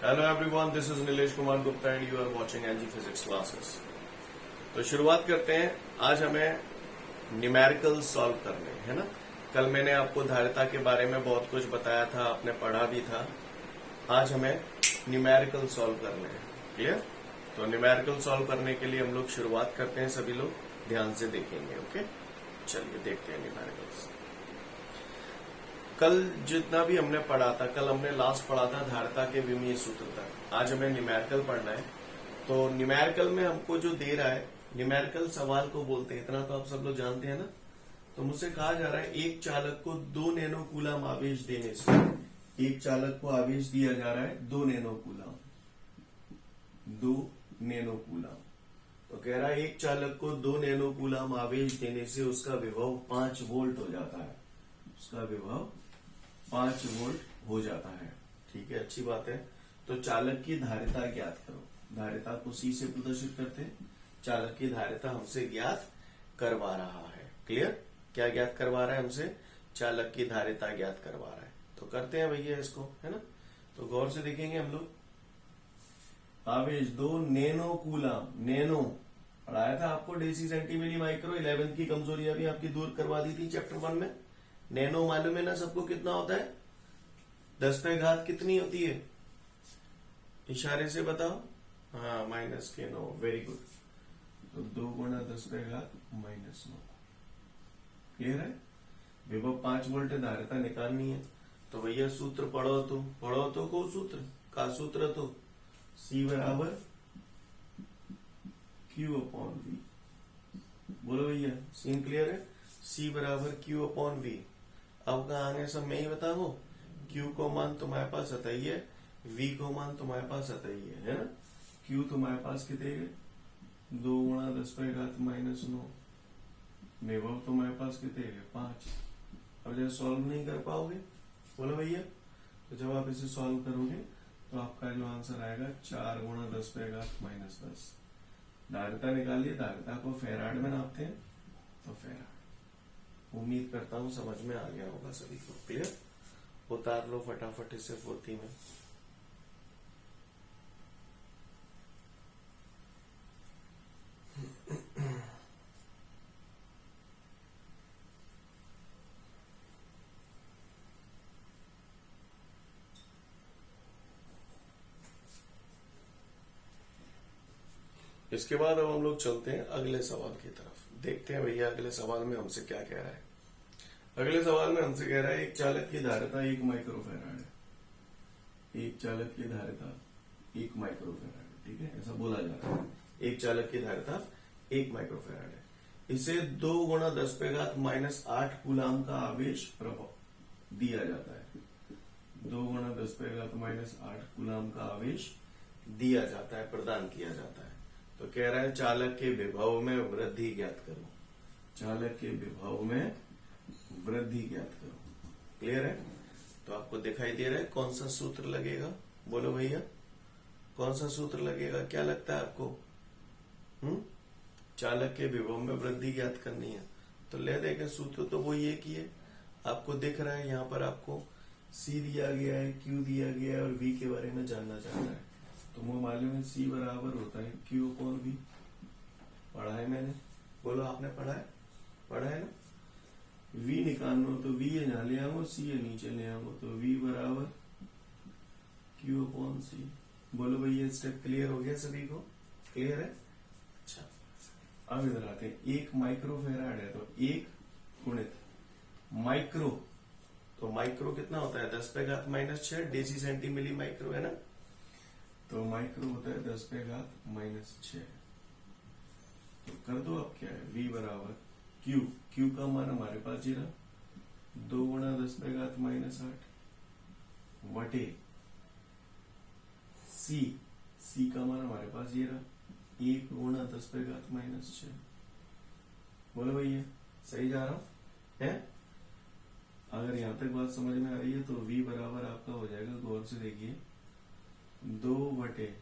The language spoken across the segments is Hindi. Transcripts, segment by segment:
Hello everyone, this is Nilesh Kumar Gupta and you are watching NG physics classes. तो शुरुआत करते हैं। आज हमें न्यूमेरिकल सॉल्व करने हैं, है ना। कल मैंने आपको धारिता के बारे में बहुत कुछ बताया था, आपने पढ़ा भी था। आज हमें न्यूमेरिकल सॉल्व करने हैं। क्लियर? तो न्यूमेरिकल सॉल्व करने के लिए हम लोग शुरुआत करते हैं। सभी लोग ध्यान से देखेंगे। ओके, चलिए देखते हैं न्यूमेरिकल्स। कल जितना भी हमने पढ़ा था, कल हमने लास्ट पढ़ा था धारिता के विमीय सूत्र तक। आज हमें न्यूमेरिकल पढ़ना है। तो न्यूमेरिकल में हमको जो दे रहा है, न्यूमेरिकल सवाल को बोलते हैं, इतना तो आप सब लोग जानते हैं ना। तो मुझसे कहा जा रहा है एक चालक को 2 नैनो कूलम आवेश देने से, एक चालक को आवेश दिया जा रहा है 2 नैनो कूलम, 2 नैनो कूलम। तो कह रहा है एक चालक को 2 नैनो कूलम आवेश देने से उसका विभव 5 वोल्ट हो जाता है। उसका विभव 5 वोल्ट हो जाता है। ठीक है, अच्छी बात है। तो चालक की धारिता ज्ञात करो। धारिता को सी से प्रदर्शित करते हैं। चालक की धारिता हमसे ज्ञात करवा रहा है। क्लियर? क्या ज्ञात करवा रहा है हमसे? चालक की धारिता ज्ञात करवा रहा है। तो करते हैं भैया इसको, है ना। तो गौर से देखेंगे हम लोग। आवेश 2 नैनो कूलम, नैनो पढ़ाया था आपको, डेसी सेंटीमीली माइक्रो। 11th की कमजोरियां भी आपकी दूर करवा दी थी चैप्टर 1 में। नैनो मालूम है ना सबको कितना होता है? 10 पे घात कितनी होती है? इशारे से बताओ। हाँ, -9। Very good. तो 2 गुणा 10 पे घात -9। क्लियर है? विभव 5 वोल्ट है, धारिता निकालनी है। तो भैया सूत्र पढ़ो तो को सूत्र का सूत्र तो C बराबर Q/V। बोलो भैया, सीन क्लियर है? C बराबर Q/V। अब कहा आगे सब मैं ही बताऊं। Q को मान तुम्हारे पास आता ही है, V को मान तुम्हारे पास आता ही है ना। Q तुम्हारे पास कितने है? 2 गुणा 10 पे घात -9। विभव तुम्हारे पास कितने है? 5। अब जब सॉल्व नहीं कर पाओगे, बोलो भैया, तो जब आप इसे सॉल्व करोगे तो आपका जो आंसर आएगा 4 गुणा 10 पे घात -10। धारिता निकालिए। धारिता को फैराड में नापते हैं, तो फैराड। उम्मीद करता हूं समझ में आ गया होगा सभी को। क्लियर? उतार लो फटाफट इसे पोथी में। इसके बाद अब हम लोग चलते हैं अगले सवाल की तरफ। देखते हैं भैया अगले सवाल में हमसे क्या कह रहा है। अगले सवाल में हमसे कह रहा है एक चालक की धारिता 1 माइक्रोफैराड है। एक चालक की धारिता 1 माइक्रोफैराड है। ठीक है, ऐसा बोला जा रहा है। एक चालक की धारिता 1 माइक्रोफैराड है। इसे 2 गुणा 10 पे घात -8 कूलम का आवेश प्रभाव दिया जाता है। 2 गुणा 10 पे घात -8 कूलम का आवेश दिया जाता है, प्रदान किया जाता है। तो कह रहा है चालक के विभव में वृद्धि ज्ञात करो। चालक के विभव में वृद्धि ज्ञात करो। क्लियर है? तो आपको दिखाई दे रहा है कौन सा सूत्र लगेगा? बोलो भैया, कौन सा सूत्र लगेगा? क्या लगता है आपको? चालक के विभव में वृद्धि ज्ञात करनी है। तो ले देखें, सूत्र तो वो ये की है, आपको दिख रहा है यहाँ पर। आपको C दिया गया है, Q दिया गया है और V के बारे में जानना चाहता है। तो वो मालूम है C बराबर होता है Q/V। पढ़ा है मैंने? बोलो, आपने पढ़ा है? पढ़ा है ना। V निकालना तो V यहाँ ले आओ, C नीचे ले आओ, तो V बराबर Q/C। बोलो भैया, स्टेप क्लियर हो गया सभी को? क्लियर है? अच्छा, अब इधर आते हैं। 1 माइक्रोफैराड है, तो 1 गुणित माइक्रो, तो माइक्रो कितना होता है? 10 पे घात -6 डेसी सेंटीमिली माइक्रो, है ना। तो माइक्रो होता है 10 पे घात -6। तो कर दो। अब क्या है? V बराबर Q का मान हमारे पास ये रहा, 2 गुणा 10 पे घात -8 वटे C का मान हमारे पास ये रहा, 1 गुणा 10 पे घात -6। बोलो भैया, सही जा रहा हूं? है? अगर यहां तक बात समझ में आ रही है तो V बराबर आपका हो जाएगा, गौर से देखिए, 2 बटे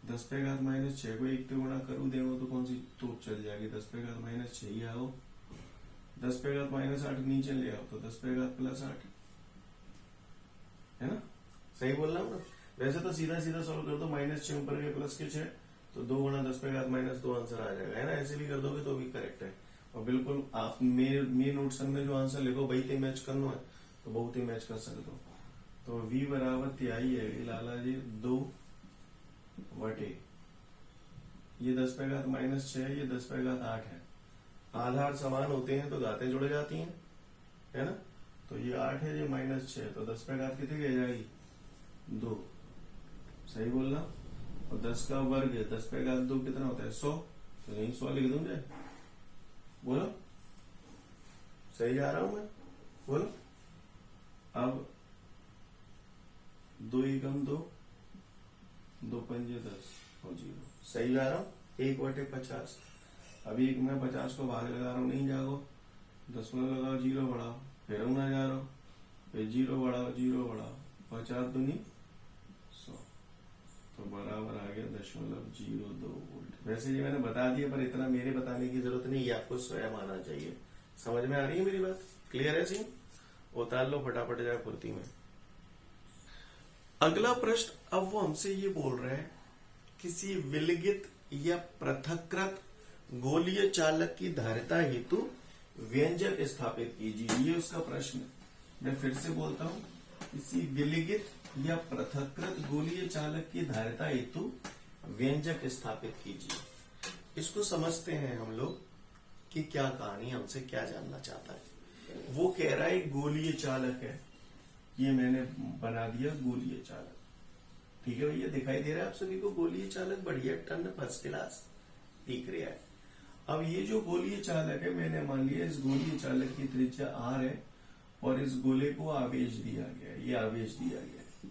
10 पे घात -6 को 1 पे गुणा करूं देवो तो कौन सी तोप चल जाएगी? 10 पे घात -6 ही आओ। 10 पे घात -8 नीचे ले आओ, तो 10 पे घात +8, है ना। सही बोल रहा हूं ना। वैसे तो सीधा सीधा सॉल्व कर दो, -6 ऊपर के प्लस के 6, तो 2 गुणा 10 पे घात -2 आंसर आ जाएगा, है ना। ऐसे भी कर दोगे तो भी करेक्ट है। और बिल्कुल आप मेन नोट्स में जो आंसर लिखो वही ते मैच करना है तो बहुत ही मैच कर सकते हो। तो v बराबर तिहाई है लाला जी 2 बटे ये 10 पे घात -6, ये 10 पे घात 8 है। आधार समान होते हैं तो घातें जुड़ जाती हैं, है ना। तो ये 8 है, ये -6, तो 10 पे घात कितनी की जाएगी 2, सही बोलना। और 10 का वर्ग है, 10 पे घात 2 कितना होता है 100, तो यही 100 लिख दूं जाए, बोलो सही जा रहा हूं मैं, बोलो। अब 2 एकम 2, 2 पंजे 10 और 0, सही जा रहा हूं। 1/50, अभी एक मैं 50 को भाग लगा रहा हूं, नहीं जागो, 10 में लगाओ 0 बढ़ाओ, फिर ना जा रहा हूं, फिर 0 बढ़ाओ 0 बढ़ाओ, 50 दूनी 100, तो बराबर आ गया 0.02 वोल्ट। वैसे ये मैंने बता दिया पर इतना मेरे बताने की जरूरत नहीं, ये आपको स्वयं आना चाहिए। समझ में आ रही है मेरी बात, क्लियर है सीन। उतार लो फटाफट जाए फुर्ती में। अगला प्रश्न, अब वो हमसे ये बोल रहे हैं किसी विलगित या पृथक्कृत गोलीय चालक की धारिता हेतु व्यंजक स्थापित कीजिए, ये उसका प्रश्न है। मैं फिर से बोलता हूं, किसी विलगित या पृथक्कृत गोलीय चालक की धारिता हेतु व्यंजक स्थापित कीजिए। इसको समझते हैं हम लोग कि क्या कहानी, हमसे क्या जानना चाहता है। वो कह रहा है एक गोलीय चालक है, ये मैंने बना दिया गोलीय चालक, ठीक है भैया, दिखाई दे रहा है आप सभी को गोलीय चालक, बढ़िया टन फर्स्ट क्लास दिख रहा है। अब ये जो गोलीय चालक है, मैंने मान लिया इस गोलीय चालक की त्रिज्या r है और इस गोले को आवेश दिया गया है, ये आवेश दिया गया है,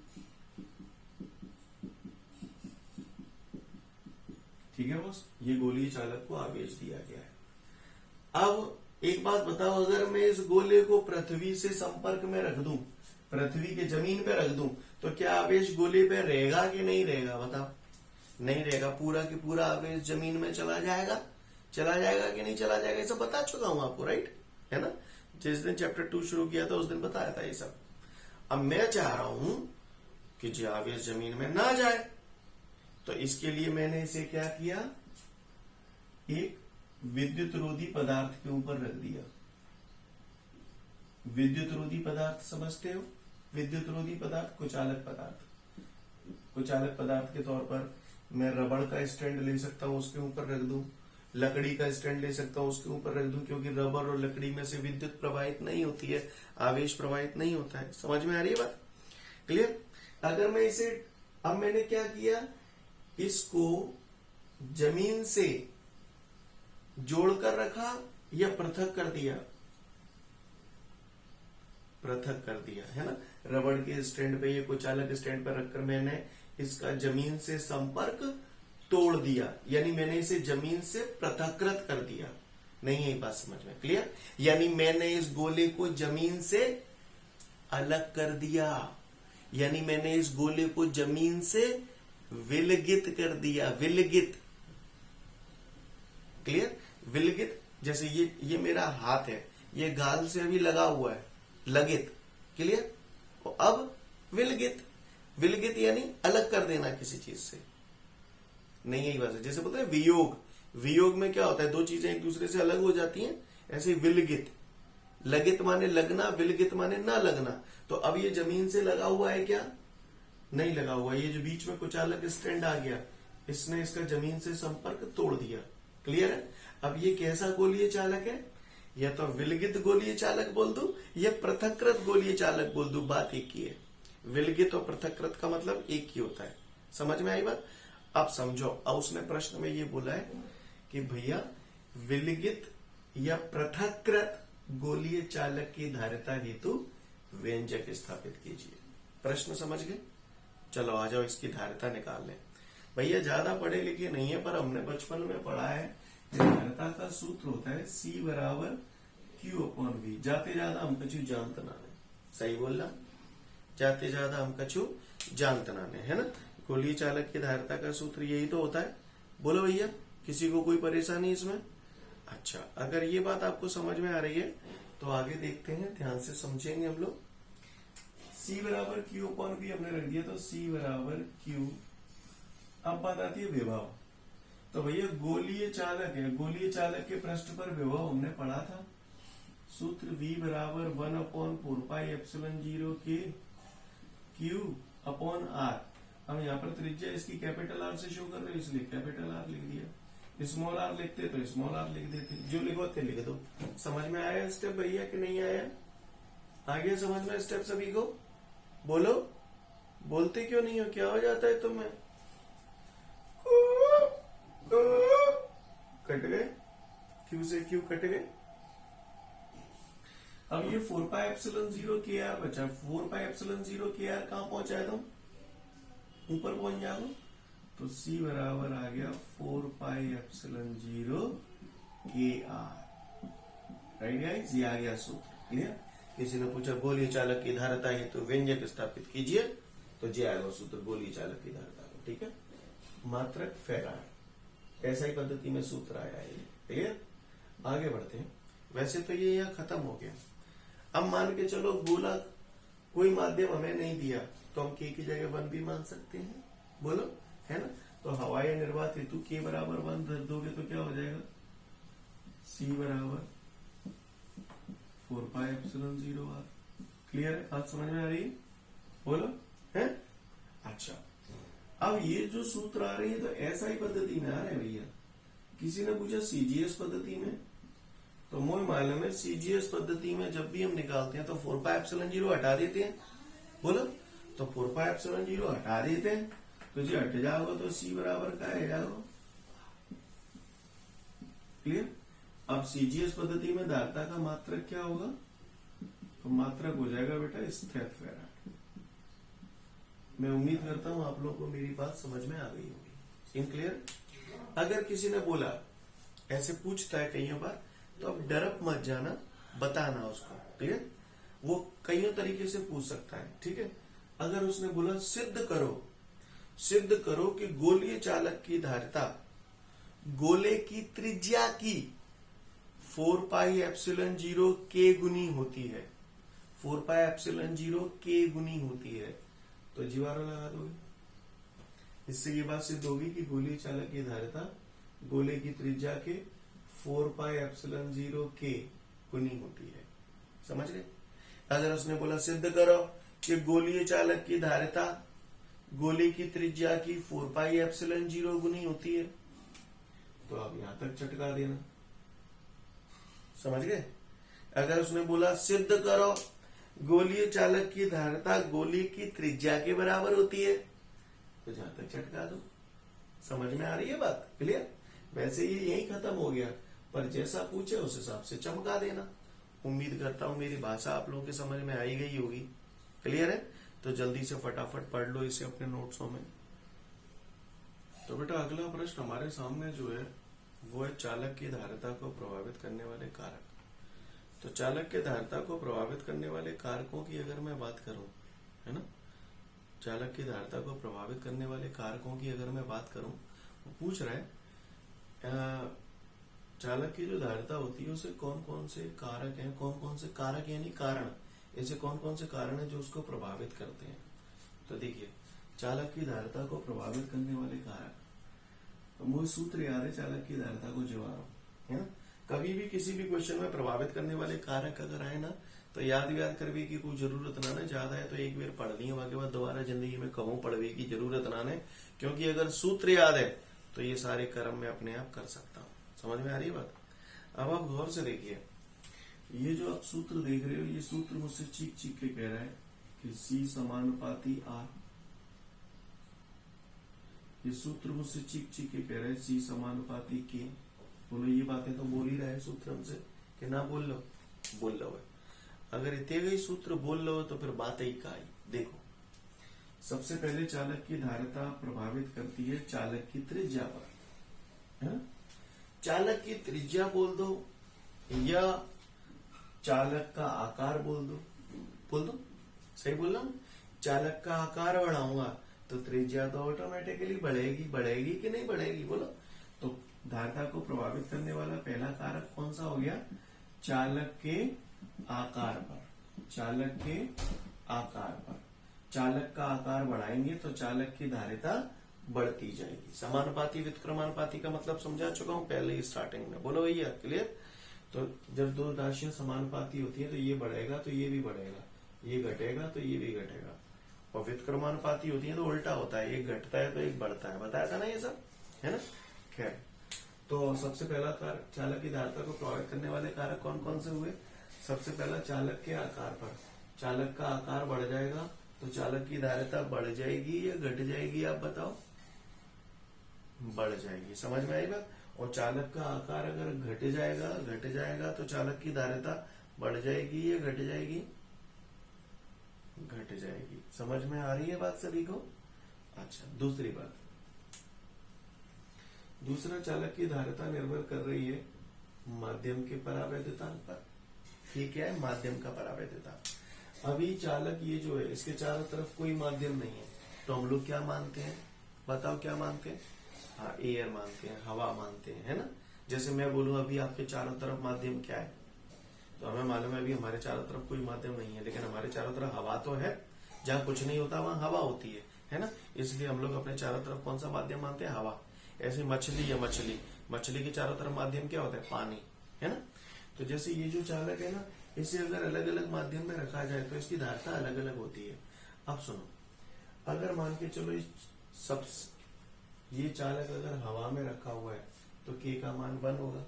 ठीक है बॉस, ये गोलीय चालक को आवेश दिया गया है। अब एक बात बताओ, अगर मैं इस गोले को पृथ्वी से संपर्क में रख दूं, पृथ्वी के जमीन पे रख दूं, तो क्या आवेश गोले पे रहेगा कि नहीं रहेगा, बताओ। नहीं रहेगा, पूरा की पूरा आवेश जमीन में चला जाएगा, चला जाएगा कि नहीं चला जाएगा, ये सब बता चुका हूं आपको, राइट, है ना। जिस दिन चैप्टर 2 शुरू किया था उस दिन बताया था ये सब। अब मैं चाह रहा हूं कि जो आवेश जमीन में ना जाए, तो इसके लिए मैंने इसे क्या किया, एक विद्युत रोधी पदार्थ के ऊपर रख दिया। विद्युत रोधी पदार्थ समझते हो, विद्युत रोधी पदार्थ, कुचालक पदार्थ। कुचालक पदार्थ के तौर पर मैं रबड़ का स्टैंड ले सकता हूं, उसके ऊपर रख दूं, लकड़ी का स्टैंड ले सकता हूं, उसके ऊपर रख दूं, क्योंकि रबर और लकड़ी में से विद्युत प्रवाहित नहीं होती है, आवेश प्रवाहित नहीं होता है। समझ में आ रही है बात, क्लियर। अगर मैं इसे, अब मैंने क्या किया, इसको जमीन से जोड़कर रखा या पृथक कर दिया, पृथक कर दिया, है ना। रबड़ के स्टैंड पे, ये कुचालक स्टैंड पर रखकर मैंने इसका जमीन से संपर्क तोड़ दिया, यानी मैंने इसे जमीन से पृथक्कृत कर दिया। नहीं है बात समझ में, क्लियर। यानी मैंने इस गोले को जमीन से अलग कर दिया, यानी मैंने इस गोले को जमीन से विलगित कर दिया, विलगित, क्लियर। विलगित, जैसे ये मेरा हाथ है, ये गाल से अभी लगा हुआ है, लगित, क्लियर। और अब विलगित, विलगित यानी अलग कर देना किसी चीज से, नहीं यही बात है। जैसे बोलते हैं वियोग, वियोग में क्या होता है, दो चीजें एक दूसरे से अलग हो जाती हैं, ऐसे विलगित, लगित माने लगना, विलगित माने ना लगना। तो अब ये जमीन से लगा हुआ है क्या, नहीं लगा हुआ, ये जो बीच में कुचालक स्टैंड आ गया, इसने इसका जमीन से संपर्क तोड़ दिया, क्लियर है। अब ये कैसा गोलीय चालक है, या तो विलगित गोलीय चालक बोल दू या पृथक्कृत गोलीय चालक बोल दू, बात एक ही है। विलगित और पृथक्कृत का मतलब एक ही होता है, समझ में आई बात। अब समझो, अब उसने प्रश्न में ये बोला है कि भैया विलगित या पृथक्कृत गोलीय चालक की धारिता हेतु व्यंजक स्थापित कीजिए। प्रश्न समझ गए, चलो आ जाओ इसकी धारिता निकाल लें। भैया ज्यादा पढ़े लिखे नहीं है, पर हमने बचपन में पढ़ा है, धारिता का सूत्र होता है C बराबर Q/V। जाते ज्यादा हम कछु जानते ना, सही बोलना, जाते ज्यादा हम कछु जानते ना, है ना। गोलीय चालक की धारिता का सूत्र यही तो होता है। बोलो भैया, किसी को कोई परेशानी इसमें। अच्छा, अगर ये बात आपको समझ में आ रही है तो आगे देखते हैं, ध्यान से समझेंगे हम लोग। C बराबर Q अपॉन V हमने रख दिया, तो C बराबर Q। अब बात आती है विभव। तो भैया गोलीय चालक है, गोलीय चालक के पृष्ठ पर विभव हमने पढ़ा था, सूत्र V बराबर 1/4πε0 के Q अपॉन R। हम यहाँ पर त्रिज्या इसकी कैपिटल R से शो कर रहे हैं, इसलिए कैपिटल R लिख दिया। स्मॉल r लिखते तो स्मॉल r लिख देते, जो लिखोते लिख दो। समझ में आया स्टेप भैया कि नहीं आया? आ गया समझ में स्टेप सभी को? बोलो, बोलते क्यों नहीं हो? क्या हो जाता है तुम्हें? कट गए, Q से Q कट गए। अब ये 4πε0 KR बचा। 4πε0 KR कहां पहुंचाए तुम? ऊपर पहुंच जाओ, तो C बराबर आ गया 4πε0 KR। राइट गाइस, ये आ गया सूत्र। क्लियर? किसी ने पूछा गोलीय चालक की धारिता है तो व्यंजक स्थापित कीजिए, तो जे आएगा सूत्र गोलीय चालक की धारिता का। ठीक है, मात्रक फैराड, ऐसा ही पद्धति में सूत्र आया है। क्लियर? आगे बढ़ते हैं। वैसे तो ये यहाँ खत्म हो गया। अब मान के चलो गोला कोई माध्यम हमें नहीं दिया, तो हम K की जगह 1 भी मान सकते हैं। बोलो, है ना? तो हवाई निर्वात हेतु K बराबर 1 धर दोगे तो क्या हो जाएगा? C बराबर 4πε0R। क्लियर है? बात समझ में आ रही है? बोलो, है? अच्छा, अब ये जो सूत्र आ रही है तो ऐसा ही पद्धति में आ रहे हैं भैया। किसी ने पूछा CGS पद्धति में, तो मोह मालूम है CGS पद्धति में जब भी हम निकालते हैं तो 4πε0 हटा देते हैं। बोलो, तो 4πε0 हटा देते हैं, तो जी हट जाओगे तो C बराबर का है जाओगे। क्लियर? अब CGS पद्धति में धारिता का मात्रक क्या होगा? तो मात्रक हो जाएगा बेटा स्थैत फैराड। मैं उम्मीद करता हूं आप लोगों को मेरी बात समझ में आ गई होगी। In clear? अगर किसी ने बोला, ऐसे पूछता है कई बार, तो अब डरप मत जाना, बताना उसको। क्लियर? वो कई तरीके से पूछ सकता है। ठीक है? अगर उसने बोला सिद्ध करो कि गोलीय चालक की धारिता गोले की त्रिज्या की 4πε0 K गुनी होती है, 4πε0 K गुनी होती है, तो जीवारा लगा दोगे। इससे ये बात सिद्ध होगी कि गोलीय चालक की धारिता गोले की त्रिज्या के 4πε0 K गुनी होती है। समझ गए? अगर उसने बोला सिद्ध करो कि गोलीय चालक की धारिता गोले की त्रिज्या की 4πε0 गुनी होती है, तो आप यहां तक चटका देना। समझ गए? अगर उसने बोला सिद्ध करो गोलीय चालक की धारिता गोले की त्रिज्या के बराबर होती है, तो जहां तक चटका दो। समझ में आ रही है बात? क्लियर? वैसे ये यही खत्म हो गया, पर जैसा पूछे उस हिसाब से चमका देना। उम्मीद करता हूं मेरी भाषा आप लोगों के समझ में आई गई होगी। क्लियर है? तो जल्दी से फटाफट पढ़ लो इसे अपने नोट्सों में। तो बेटा अगला प्रश्न हमारे सामने जो है वो है चालक की धारिता को प्रभावित करने वाले कारक। तो चालक के धारिता को प्रभावित करने वाले कारकों की अगर मैं बात करूं, है ना, चालक की धारिता को प्रभावित करने वाले कारकों की अगर मैं बात करूं, वो पूछ रहा है चालक की जो धारिता होती है उसे कौन कौन से कारक हैं, कौन कौन से कारक यानी कारण, ऐसे कौन कौन से कारण हैं जो उसको प्रभावित करते हैं। तो देखिए, चालक की धारिता को प्रभावित करने वाले कारक, तो मुझे सूत्र याद है चालक की धारिता को जीवारो, है ना। कभी भी किसी भी क्वेश्चन में प्रभावित करने वाले कारक अगर आए ना, तो याद करवे की कोई जरूरत ना ज्यादा है तो एक बार पढ़ ली, वहां के बाद दोबारा जिंदगी में कबू पढ़वे की जरूरत ना है, क्योंकि अगर सूत्र याद है तो ये सारे कर्म मैं अपने आप कर सकता हूँ। समझ में आ रही है बात? अब आप गौर से देखिए, ये जो आप सूत्र देख रहे हो, ये सूत्र मुझसे चीख चीख के कह रहा है कि C समानुपाती R। ये सूत्र मुझसे चीख चीख के कह रहा है C समानुपाती K। बोलो, ये बातें तो बोल ही रहा है सूत्र हमसे कि ना बोल लो, बोल लो है। अगर इतने गई सूत्र बोल लो तो फिर बात ही का आई। देखो, सबसे पहले चालक की धारिता प्रभावित करती है चालक की त्रिज्या पर, है ना। चालक की त्रिज्या बोल दो या चालक का आकार बोल दो, सही बोल रहा हूं। चालक का आकार बढ़ाऊंगा तो त्रिज्या तो ऑटोमेटिकली बढ़ेगी कि नहीं बढ़ेगी? बोलो। तो धारिता को प्रभावित करने वाला पहला कारक कौन सा हो गया? चालक के आकार पर, चालक के आकार पर। चालक का आकार बढ़ाएंगे तो चालक की धारिता बढ़ती जाएगी। समानुपाती व्युत्क्रमानुपाती का मतलब समझा चुका हूं पहले ही स्टार्टिंग में, बोलो भैया क्लियर। तो जब दो राशियां समानुपाती होती है तो ये बढ़ेगा तो ये भी बढ़ेगा, ये घटेगा तो ये भी घटेगा। और व्युत्क्रमानुपाती होती है तो उल्टा होता है, एक घटता है तो एक बढ़ता है, बताया था ना ये सब, है ना। खैर, तो सबसे पहला कारक चालक की धारिता को प्रभावित करने वाले कारक कौन कौन से हुए। सबसे पहला चालक के आकार पर, चालक का आकार बढ़ जाएगा तो चालक की धारिता बढ़ जाएगी या घट जाएगी, आप बताओ। बढ़ जाएगी, समझ में आई बात। और चालक का आकार अगर घट जाएगा तो चालक की धारिता बढ़ जाएगी या घट जाएगी, घट जाएगी। समझ में आ रही है बात सभी को। अच्छा, दूसरी बात, दूसरा चालक की धारिता निर्भर कर रही है माध्यम के परावैद्युतांक पर। ये क्या है, माध्यम का परावैद्युतांक। अभी चालक ये जो है इसके चारों तरफ कोई माध्यम नहीं है, तो हम लोग क्या मानते हैं, बताओ क्या मानते हैं। हाँ, एयर मानते हैं, हवा मानते हैं, है ना। जैसे मैं बोलूं अभी आपके चारों तरफ माध्यम क्या है, तो हमें मालूम है अभी हमारे चारों तरफ कोई माध्यम नहीं है, लेकिन हमारे चारों तरफ हवा तो है। जहाँ कुछ नहीं होता वहां हवा होती है ना। इसलिए हम लोग अपने चारों तरफ कौन सा माध्यम मानते हैं, हवा। ऐसे मछली या मछली के चारों तरफ माध्यम क्या होता है, पानी, है ना। तो जैसे ये जो चालक है ना, इसे अगर अलग अलग माध्यम में रखा जाए तो इसकी धारिता अलग अलग होती है। अब सुनो, अगर मान के चलो ये चालक अगर हवा में रखा हुआ है तो के का मान 1 होगा,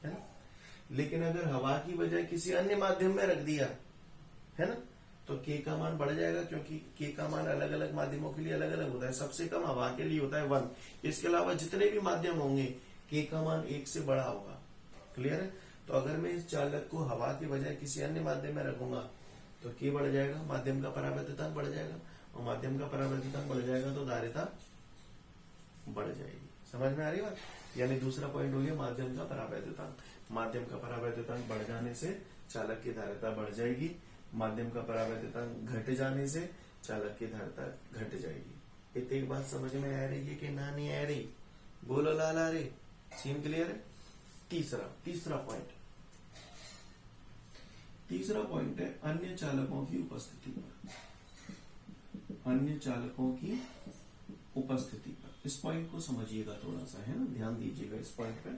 है ना। लेकिन अगर हवा की बजाय किसी अन्य माध्यम में रख दिया, है ना, तो के का मान बढ़ जाएगा, क्योंकि के का मान अलग अलग माध्यमों के लिए अलग अलग होता है। सबसे कम हवा के लिए होता है 1। इसके अलावा जितने भी माध्यम होंगे के का मान 1 से बड़ा होगा। क्लियर है। तो अगर मैं इस चालक को हवा के बजाय किसी अन्य माध्यम में रखूंगा तो के बढ़ जाएगा, माध्यम का परावैद्युतांक बढ़ जाएगा, और माध्यम का परावैद्युतांक बढ़ जाएगा तो धारिता बढ़ जाएगी। समझ में आ रही बात। यानी दूसरा पॉइंट हो गया माध्यम का परावैद्युतांक। माध्यम का परावैद्युतांक बढ़ जाने से चालक की धारिता बढ़ जाएगी, माध्यम का परावैद्युतांक घट जाने से चालक की धारिता घट जाएगी। इतनी एक बात समझ में आ रही है कि ना नहीं आ रही, बोलो लाल आ रही, सीन क्लियर है। तीसरा पॉइंट है अन्य चालकों की उपस्थिति पर। अन्य चालकों की उपस्थिति पर, इस पॉइंट को समझिएगा थोड़ा सा, है ना, ध्यान दीजिएगा इस पॉइंट पे।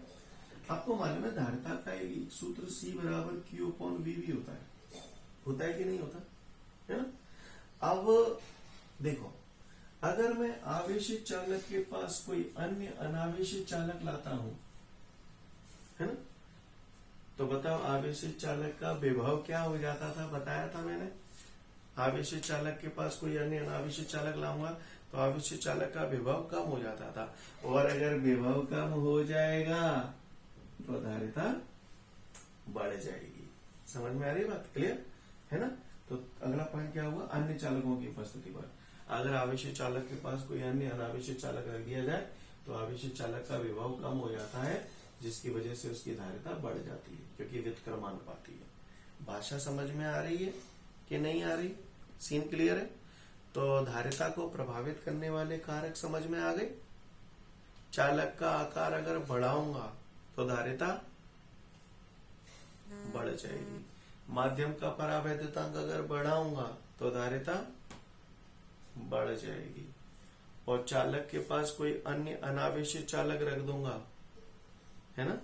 आपको मालूम है धारिता का एक सूत्र C बराबर Q/V भी होता है कि नहीं होता, है ना। अब देखो, अगर मैं आवेशित चालक के पास कोई अन्य अनावेशित चालक लाता हूं, है ना, तो बताओ आवेशित चालक का विभव क्या हो जाता था, बताया था मैंने। आवेशित चालक के पास कोई अन्य अनावेशित चालक लाऊंगा तो आवेशित चालक का विभव कम हो जाता था, और अगर विभव कम हो जाएगा तो धारिता बढ़ जाएगी। समझ में आ रही बात, क्लियर है ना। तो अगला पॉइंट क्या हुआ, अन्य चालकों की उपस्थिति पर। अगर आवेशित चालक के पास कोई अन्य अनावेशित चालक रख दिया जाए तो आवेशित चालक का विभव कम हो जाता है, जिसकी वजह से उसकी धारिता बढ़ जाती है, क्योंकि व्युत्क्रमानुपाती है। भाषा समझ में आ रही है कि नहीं आ रही, सीन क्लियर है। तो धारिता को प्रभावित करने वाले कारक समझ में आ गए। चालक का आकार अगर बढ़ाऊंगा तो धारिता बढ़ जाएगी, माध्यम का परावैद्युतांक अगर बढ़ाऊंगा तो धारिता बढ़ जाएगी, और चालक के पास कोई अन्य अनावेशित चालक रख दूंगा, है ना,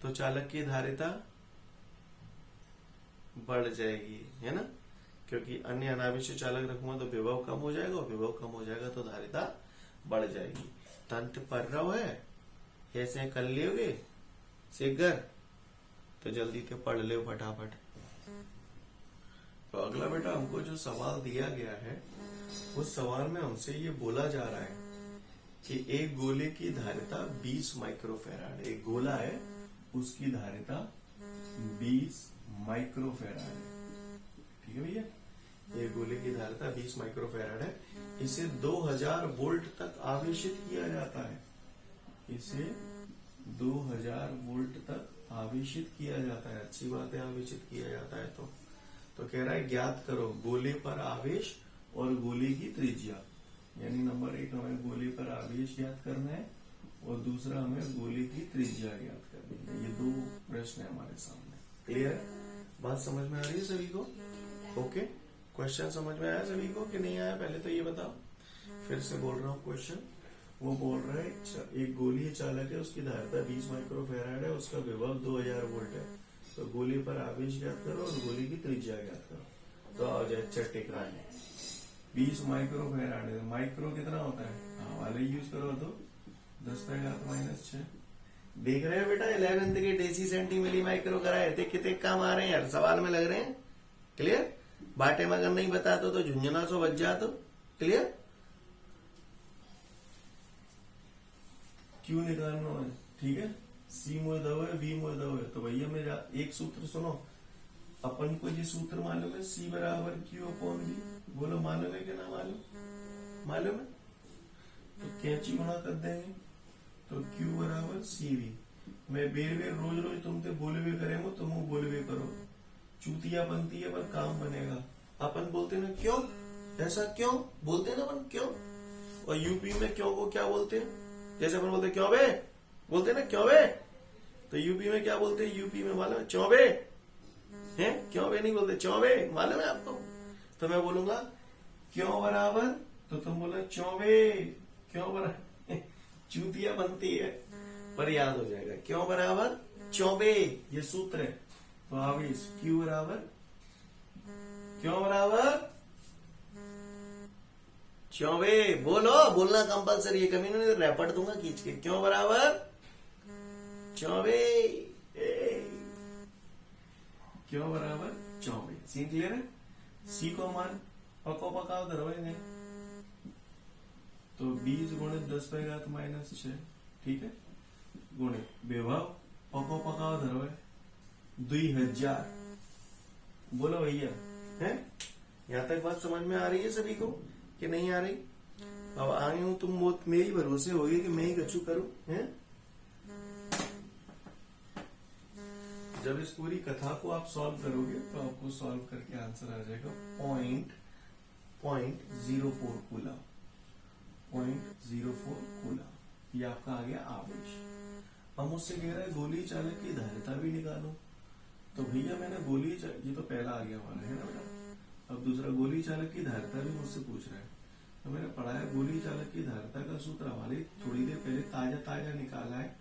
तो चालक की धारिता बढ़ जाएगी, है ना, क्योंकि अन्य अनावेशित चालक रखूंगा तो विभव कम हो जाएगा, और विभव कम हो जाएगा तो धारिता बढ़ जाएगी। तंत्र पढ़ रहा है, ऐसे कर लियोगे सिगर तो जल्दी से पढ़ ले फटाफट। तो अगला बेटा हमको जो सवाल दिया गया है, उस सवाल में हमसे ये बोला जा रहा है कि एक गोले की धारिता 20 माइक्रोफैराड, एक गोला है उसकी धारिता 20 माइक्रोफैराड है। ठीक है भैया, एक गोले की धारिता 20 माइक्रोफैराड है। इसे 2000 वोल्ट तक आवेशित किया जाता है, इसे 2000 वोल्ट तक आवेशित किया जाता है। अच्छी बात है, आवेशित किया जाता है। तो कह रहा है ज्ञात करो गोले पर आवेश और गोले की त्रिज्या। यानी नंबर 1 हमें गोले पर आवेश ज्ञात करना है, और दूसरा हमें गोले की त्रिज्या ज्ञात करनी है। ये 2 प्रश्न है हमारे सामने। क्लियर है, बात समझ में आ रही है सभी को। ओके, क्वेश्चन समझ में आया सभी को कि नहीं आया, पहले तो ये बताओ। फिर से बोल रहा हूँ क्वेश्चन। वो बोल रहा है एक गोलीय चालक है, उसकी धारिता 20 माइक्रोफैराड है, उसका विभव 2000 वोल्ट है, तो गोली पर आवेश ज्ञात करो और गोली की त्रिज्या ज्ञात करो। तो आ जाए चट्टे कराने। 20 माइक्रोफैराड है, माइक्रो कितना होता है, हाँ वाले यूज करो तो 10⁻⁻⁶। देख रहे हो बेटा 11th के डेसी सेंटी मिली माइक्रो कराए थे, कितने काम आ रहे हैं यार, सवाल में लग रहे हैं। क्लियर, बाटे में अगर नहीं बता तो झुंझुना सो बच जा। तो क्लियर, क्यों निकालना है, ठीक है। सी मोए दो है, वी मोए दो है, तो भैया मेरा एक सूत्र सुनो, अपन को ये सूत्र मालूम है, सी बराबर क्यू अपॉन वी। बोलो मालूम है कि ना मालूम, मालूम है। तो कैंची गुणा कर देंगे, तो क्यू बराबर सी वी। मैं बेर बेर रोज रोज तुमसे बोलवे करेंगे, तुम बोलवे करो, चूतिया बनती है पर काम बनेगा। अपन बोलते ना क्यों, ऐसा क्यों बोलते ना अपन, क्यों। और यूपी में क्यों को क्या बोलते हैं, जैसे अपन बोलते क्यों बे, बोलते ना क्यों बे, तो यूपी में क्या बोलते हैं, यूपी में मालूम है क्यों बे, हैं क्यों बे नहीं बोलते, क्यों बे मालूम है आपको। तो मैं बोलूंगा क्यों बराबर, तो तुम बोलो क्यों बे, क्यों बराबर चूतिया बनती है पर याद हो जाएगा, क्यों बराबर क्यों बे, ये सूत्र है। तो आवेश क्यू बराबर क्यों बराबर क्यों बे, बोलो, बोलना कंपलसरी है, कभी नहीं रैपट दूंगा खींच के। क्यों बराबर क्यों बे, क्यों बराबर क्यों बे। सीन क्लियर है। सी को मान पको पकाओ धरवाएंगे, तो 20 गुणित 10⁻⁻⁶, ठीक है, गुणित विभव पको पकाओ धरवाए 2000। बोलो भैया, है यहां तक बात समझ में आ रही है सभी को कि नहीं आ रही। अब आई हूं, तुम मेरी भरोसे होगी कि मैं ही कछु करूं, हैं। जब इस पूरी कथा को आप सॉल्व करोगे तो आपको सॉल्व करके आंसर आ जाएगा 0.04 कूलम, 0.04 कूलम। ये आपका आ गया आवेश। अब मुझसे कह रहा है गोली चालक की धारिता भी निकालो, तो भैया मैंने गोली, ये तो पहला आ गया हमारा, है ना बेटा। अब दूसरा गोली चालक की धारिता भी मुझसे पूछ रहा है, तो मैंने पढ़ा है गोली चालक की धारिता का सूत्र हमारे थोड़ी देर पहले ताजा निकाला है,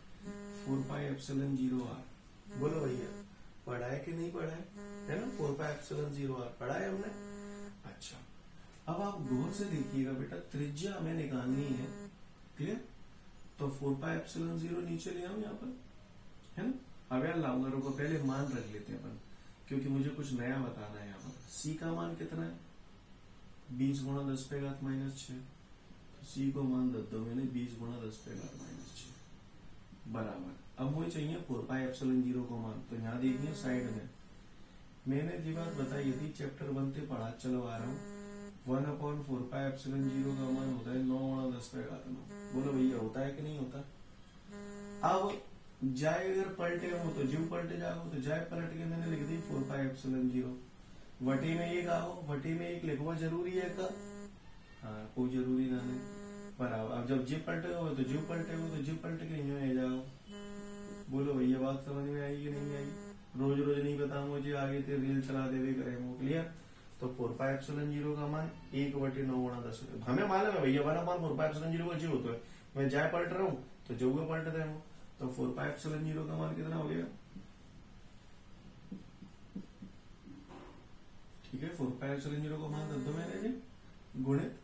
4πε0r। बोलो भैया पढ़ा है कि नहीं पढ़ा है ना, 4πε0r पढ़ा है हमने। अच्छा, अब आप गौर से देखिएगा बेटा, त्रिज्या हमें निकालनी है, क्लियर। तो 4πε0 नीचे ले आऊं यहाँ पर, है ना। अब यार लाऊंगा, रुको पहले मान रख लेते हैं अपन, क्योंकि मुझे कुछ नया बताना है यहाँ पर। सी का मान कितना है, 20 गुणा 10⁻⁻⁶, तो सी को मान दे दो मैंने 20 गुणा 10⁻⁻⁶, बराबर। अब मुझे चाहिए 4πε0 को मान, तो यहाँ देखिए साइड में मैंने जी बात बताई, यदि चैप्टर 1 से पढ़ा चलो आ रहा हूँ, 1/4πε0 का मान होता है 9 गुणा 10⁻⁹। बोलो भैया होता है कि नहीं होता। अब जाए अगर पलटे हो तो जीव पलटे जाओ, तो जाए पलट के मैंने लिख दी 4πε0, वटी में एक आओ, वटी में एक लिखवा जरूरी है का, हाँ कोई जरूरी ना है, बराबर। अब जब जीव पलटे हो तो जीव पलटे हो, तो जीव पलट के यहीं जाओ। बोलो भैया बात समझ में आई कि नहीं आई। रोज रोज नहीं बताऊं मुझे, आगे ते रील चला देवे करेंगे, क्लियर। तो 4πε0 का मान 1/9 गुणा 10, हमें मालूम है भैया 1/4πε0 का जीव होता है। मैं जाए पलट रहा हूँ तो जो पलट रहे हूँ, तो 4πε0 का मान कितना हो गया, ठीक है। 4πε0 को मान दे दो मैंने जी, गुणित,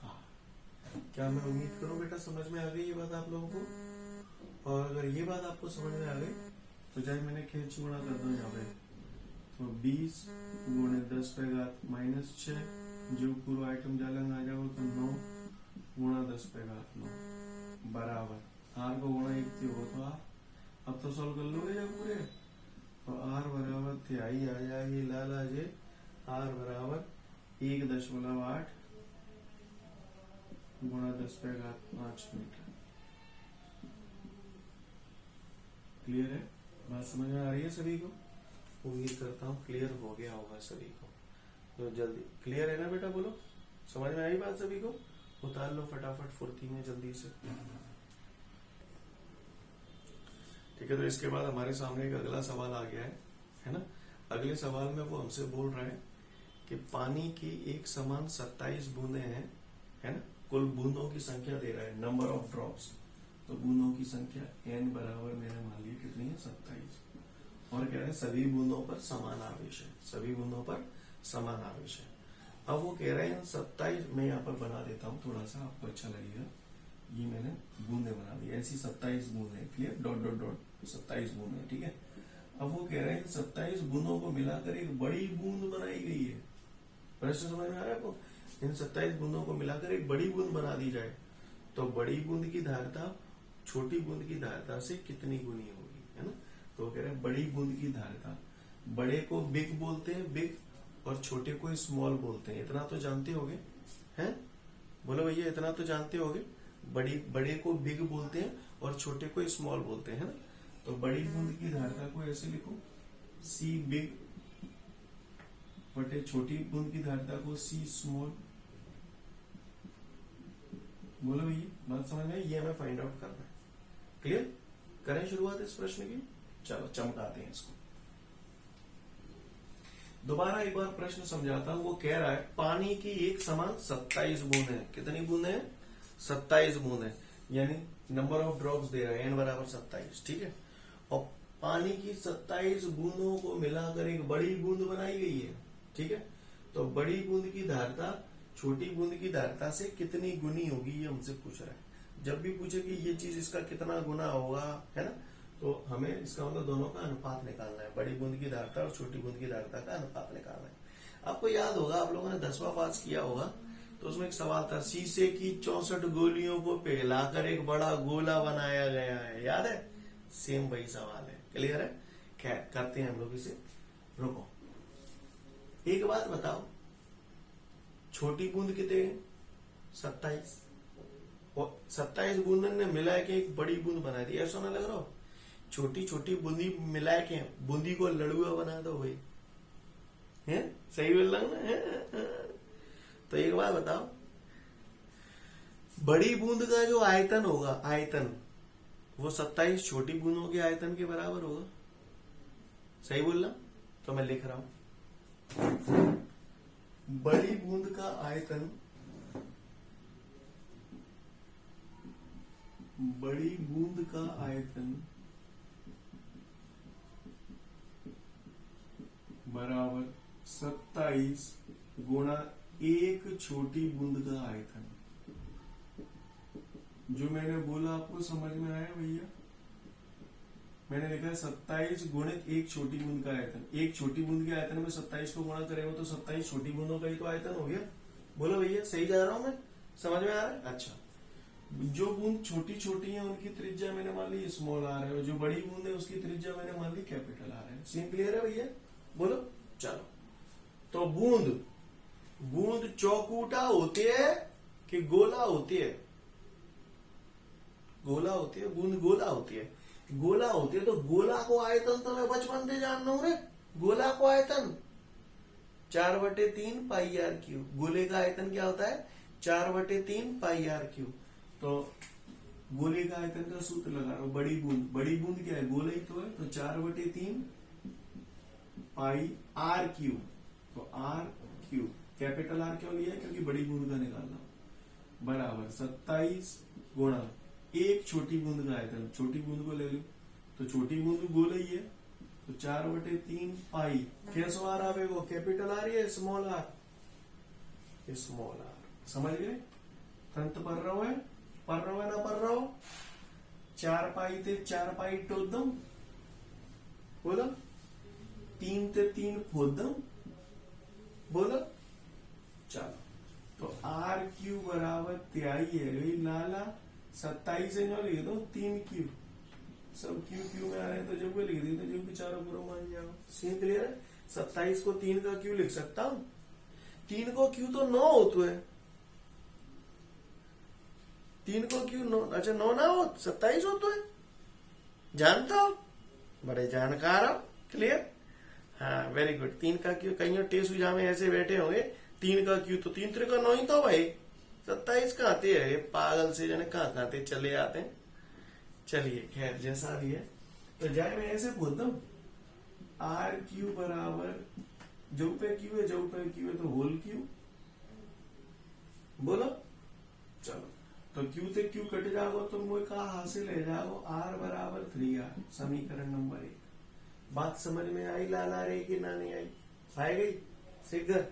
हाँ क्या मैं उम्मीद करूं बेटा समझ में आ गई ये बात आप लोगों को। और अगर ये बात आपको समझ में आ गई तो जाए मैंने खेच गुणा कर दो यहाँ पे, तो 20 गुणित 10⁻⁻⁶, जो पूरा आइटम जालंग आ जाओ तो 9 गुणा 10⁻⁹, बराबर। आर को गुणा 1 से हो तो आर, अब तो सॉल्व कर लोगे जब पूरे, तो आर बराबर तिहाई आ जाएगी, लाल आ जाए, आर बराबर 1.8 गुणा 10⁵ मीटर। क्लियर है, बात समझ में आ रही है सभी को। उम्मीद करता हूँ क्लियर हो गया होगा सभी को। तो जल्दी क्लियर है ना बेटा, बोलो समझ में आई बात सभी को। उतार लो फटाफट फुर्ती में जल्दी से, ठीक है। तो इसके बाद हमारे सामने एक अगला सवाल आ गया है ना। अगले सवाल में वो हमसे बोल रहे हैं कि पानी की एक समान 27 बूंदे हैं, है ना। कुल बूंदों की संख्या दे रहा है, नंबर ऑफ ड्रॉप्स। तो बूंदों की संख्या n बराबर मैंने मान ली कितनी है, 27। और कह रहे हैं सभी बूंदों पर समान आवेश है, सभी बूंदों पर समान आवेश है। अब वो कह रहे हैं 27, मैं यहाँ पर बना देता हूँ थोड़ा सा आपको अच्छा लगेगा। ये मैंने बूंदे बना दी, ऐसी 27 बूंदे, क्लियर, डॉट डॉट डॉट 27 बूंदे, ठीक है। अब वो कह रहे हैं 27 बूंदों को मिलाकर एक बड़ी बूंद बनाई गई है। प्रश्न समझ में आ रहा है आपको? इन 27 बूंदों को मिलाकर एक बड़ी बूंद बना दी जाए तो बड़ी बूंद की धारिता छोटी बूंद की धारिता से कितनी गुनी होगी, है ना। तो कह रहे हैं बड़ी बूंद की धारिता, बड़े को बिग बोलते हैं, बिग, और छोटे को स्मॉल बोलते हैं। इतना तो जानते होगे, हैं? बोलो भैया, इतना तो जानते होगे। बड़े को बिग बोलते हैं और छोटे को स्मॉल बोलते हैं ना। तो बड़ी बूंद की धारिता को ऐसे लिखो, सी बिग बटे छोटी बूंद की धारिता को सी स्मॉल। बोलो भैया, बात समझ में? ये हमें फाइंड आउट करना है। क्लियर? करें शुरुआत इस प्रश्न की। चलो चमकाते हैं इसको। दोबारा एक बार प्रश्न समझाता हूं। वो कह रहा है पानी की एक समान 27 बूंदे हैं। कितनी बूंदे हैं? 27 बूंदे, यानी नंबर ऑफ ड्रॉप्स दे रहा है n बराबर 27, ठीक है। और पानी की 27 बूंदों को मिलाकर एक बड़ी बूंद बनाई गई है, ठीक है। तो बड़ी बूंद की धारिता छोटी बूंद की धारिता से कितनी गुनी होगी, ये हमसे पूछ रहा है। जब भी पूछे कि ये चीज इसका कितना गुना होगा, है ना, तो हमें इसका मतलब दोनों का अनुपात निकालना है। बड़ी बूंद की धारिता और छोटी बूंद की धारिता का अनुपात निकालना है। आपको याद होगा, आप लोगों ने 10वां पास किया होगा, तो उसमें एक सवाल था, शीशे की 64 गोलियों को पिघलाकर एक बड़ा गोला बनाया गया है। याद है? सेम वही सवाल है। क्लियर है? खैर, करते हैं हम लोग इसे। रुको, एक बात बताओ, छोटी बूंद कितने? 27, और 27 बूंदन ने मिला के एक बड़ी बूंद बना दी। ऐसा ना लग रहा हो? छोटी छोटी बूंदी मिला के बूंदी को लड़ुआ बना दो भाई, है? सही बोल रहा हूं ना? तो एक बात बताओ, बड़ी बूंद का जो आयतन होगा, आयतन, वो 27 छोटी बूंदों के आयतन के बराबर होगा। सही बोल रहा? तो मैं लिख रहा हूं, बड़ी बूंद का आयतन, बड़ी बूंद का आयतन बराबर 27 गुणा एक छोटी बूंद का आयतन। जो मैंने बोला आपको समझ में आया भैया? मैंने लिखा 27 गुणित एक छोटी बूंद का आयतन। एक छोटी बूंद के आयतन में 27 को गुणा करेंगे तो 27 छोटी बूंदों का ही तो आयतन हो गया। बोलो भैया, सही जा रहा हूं मैं? समझ में आ रहा है? अच्छा, जो बूंद छोटी छोटी है उनकी त्रिज्या मैंने मान ली स्मॉल आर है, और जो बड़ी बूंद है उसकी त्रिज्या मैंने मान ली कैपिटल आर है। सीन क्लियर है भैया? बोलो। चलो, तो बूंद चौकूटा होती है कि गोला होती है? गोला होती है। बूंद गोला होती है। गोला होती है तो गोला को आयतन तो मैं बचपन से जान रहा हूं रे। गोला को आयतन 4/3 पाई आर क्यूब। गोले का आयतन क्या होता है? 4/3 पाई आर क्यूब। तो गोले का आयतन का सूत्र लगा रहा हूं। बड़ी बूंद क्या है? गोला ही तो है। तो 4/3 पाई आर क्यूब। तो आर क्यूब, कैपिटल आर क्यों लिया है? क्योंकि बड़ी बूंद का निकालना, बराबर 27 गुणा एक छोटी बूंद का आयतन। छोटी बूंद को ले लो, तो छोटी बूंद गोला ही है, तो 4/3 पाई। कैसो आर आवेगा? कैपिटल आर या स्मॉल आर? Small R. समझ गए? तंत्र पढ़ रहा है? पढ़ रहा है ना पढ़ रहा हो? 4 पाई थे 4 पाई टोदम, बोलो। 3 थे 3 फोदम, बोलो। चलो, तो आर क्यू बराबर 23 है गई लाला। 27 से जो लिख दो 3 क्यू, सब क्यू क्यू में आ रहे हैं तो जब वो लिख दी तो जब बेचारा पूरा मान जाओ। सीन क्लियर है? 27 को 3 का क्यू लिख सकता हूं। 3 को क्यू तो 9 होता है। 3 को क्यू 9, अच्छा 9 ना हो 27 होता है। जानता हो? बड़े जानकार हो। क्लियर? हाँ, वेरी गुड। 3 का क्यू, कहीं टे सुझा में ऐसे बैठे होंगे, 3 का क्यू तो 3 3 का 9 ही तो भाई। 27 कहाँ थे? पागल से जने कहाँ थे चले आते हैं। चलिए, खैर जैसा भी है। तो जाए मैं ऐसे बोलता हूं, आर क्यू बराबर जो पे क्यू है, जो पे क्यू है तो होल क्यू। बोलो चलो, तो क्यू से क्यू कट जाओ तो मुझे कहा हासिल है जाओ आर बराबर 3r, समीकरण नंबर 1। बात समझ में आई लाला रे कि ना नहीं आई? आई गई? सीख गए?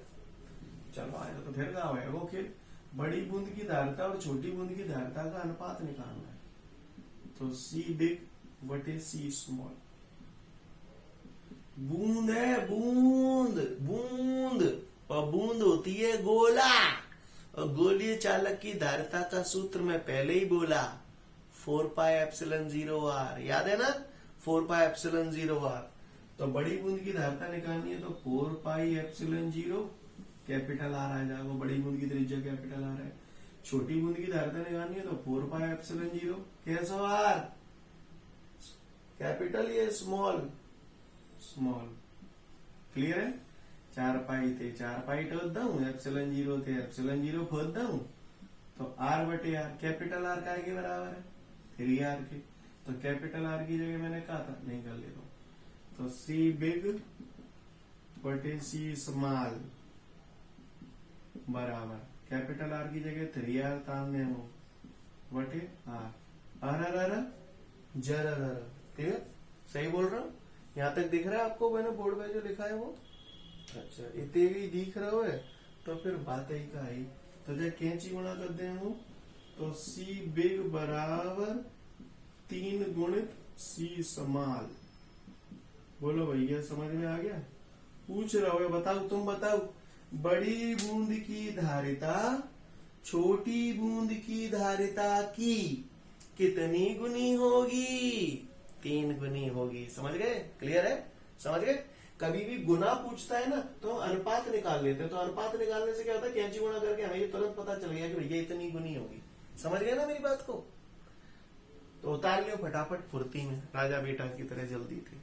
चलो आया तो फिर क्या है वो खेल। बड़ी बूंद की धारिता और छोटी बूंद की धारिता का अनुपात निकालना है। तो सी बिग वटे सी स्मॉल। बूंद है बूंद, बूंद और बूंद होती है गोला, और गोलीय चालक की धारिता का सूत्र मैं पहले ही बोला 4πε0r, याद है ना? 4πε0r। तो बड़ी बूंद की धारिता निकालनी है तो 4πε0 कैपिटल आर आ जाएगा, बड़ी बूंद की त्रिज्या कैपिटल आर है। छोटी बूंद की धारिता निकालनी है तो 4πε0 कैसो आर, कैपिटल ये स्मॉल, स्मॉल। क्लियर है? 4 पाई थे 4 पाई टोद दऊ, ε0 थे ε0 खोद दऊ, तो आर बटे आर, कैपिटल आर का के बराबर है 3r के। तो कैपिटल आर की जगह मैंने कहा था नहीं कर ले तो सी बिग बटे सी स्मॉल बराबर कैपिटल आर की जगह 3r तान हो बटे आर, आर आर आर जर आर आर। क्लियर? सही बोल रहा हूं? यहां तक दिख रहा है आपको? मैंने बोर्ड पे जो लिखा है वो अच्छा इतने भी दिख रहा है तो फिर बात ही का आई। तो जब कैंची गुणा कर दे हम तो सी बिग बराबर 3 गुणित सी स्मॉल। बोलो भैया समझ में आ गया? पूछ रहा है, बताओ तुम बताओ, बड़ी बूंद की धारिता छोटी बूंद की धारिता की कितनी गुनी होगी? 3 गुनी होगी। समझ गए? क्लियर है? समझ गए? कभी भी गुना पूछता है ना तो अनुपात निकाल लेते हैं। तो अनुपात निकालने से क्या होता है, कैंची गुणा करके हमें ये तुरंत पता चल गया कि भैया इतनी गुनी होगी। समझ गए ना मेरी बात को? तो उतार लियो फटाफट फुर्ती में, राजा बेटा की तरह जल्दी थे।